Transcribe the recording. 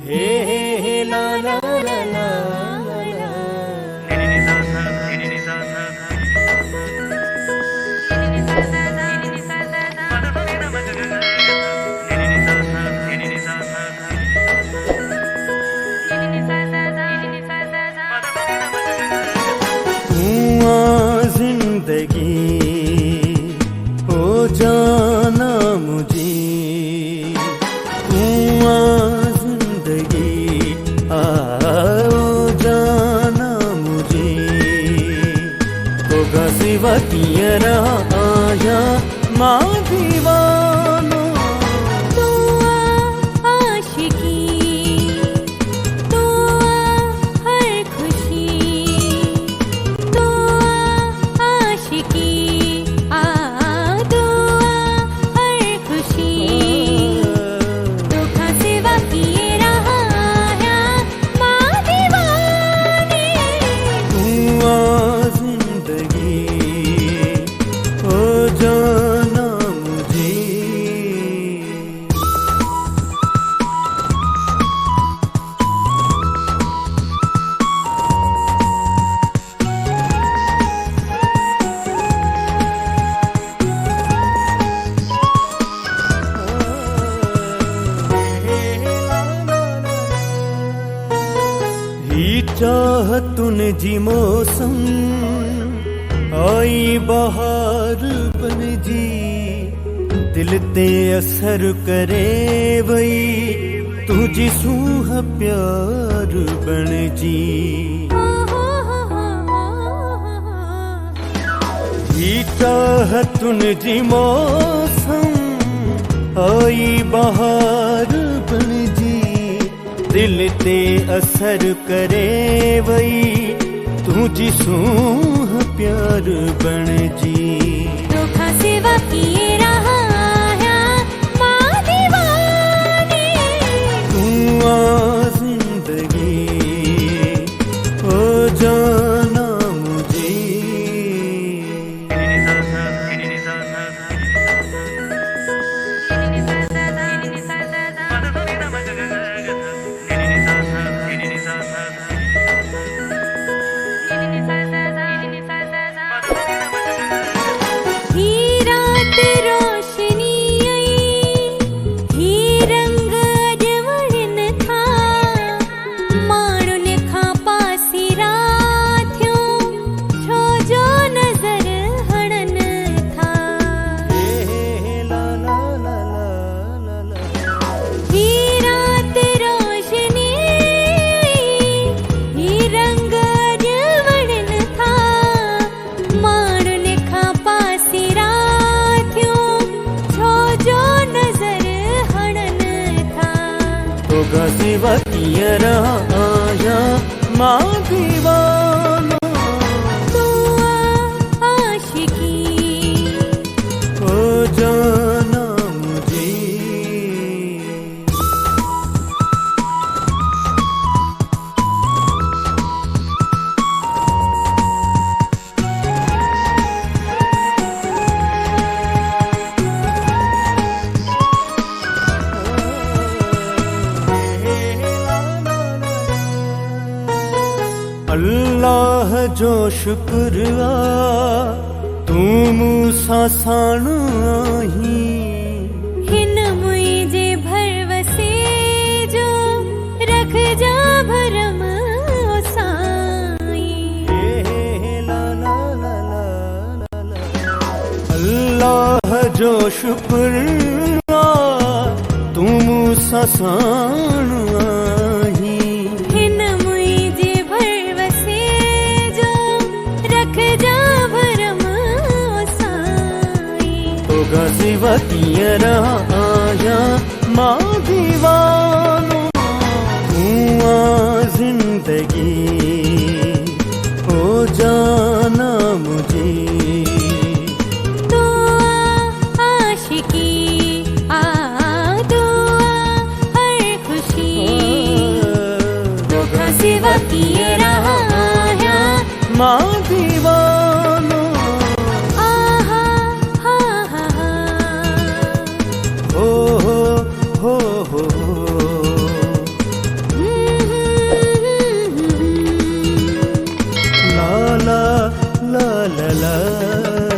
हे हे ला ला ला ला जिंदगी ओ जाना मुझे, जिंदगी ओ जाना मुझे, तो गज़िवा किया रहा आया माँ दीवानो। चाहतुन जी मौसम आई बहार बन जी, दिल ते असर करे वही तुझी सूह प्यार बन जी। चाहतुन जी मौसम आई बहार बन जी, दिल ते असर करे वही तुझी सूह प्यार बन जी। धोखा सिवा किए रहा है माँ दीवानी, तू आ जिंदगी ओ जाना मुझे। गज़िवा किया रहा आया माँ दीवानो। तू आशिकी ओ जाना मुझे। अल्लाह जो शुक्र तू मूसा साण आही, हिन मुझे भरवसे जो रख जा भरम साई। अल्लाह जो शुक्र तू मूसा साण आही, गज़िवा किया रहा आया माँ दीवानो। तू आ जिंदगी ओ जाना मुझे, तू आशिकी दुआ हर खुशी, धोखा सिवा किए रहा आया माँ दीवानो। ला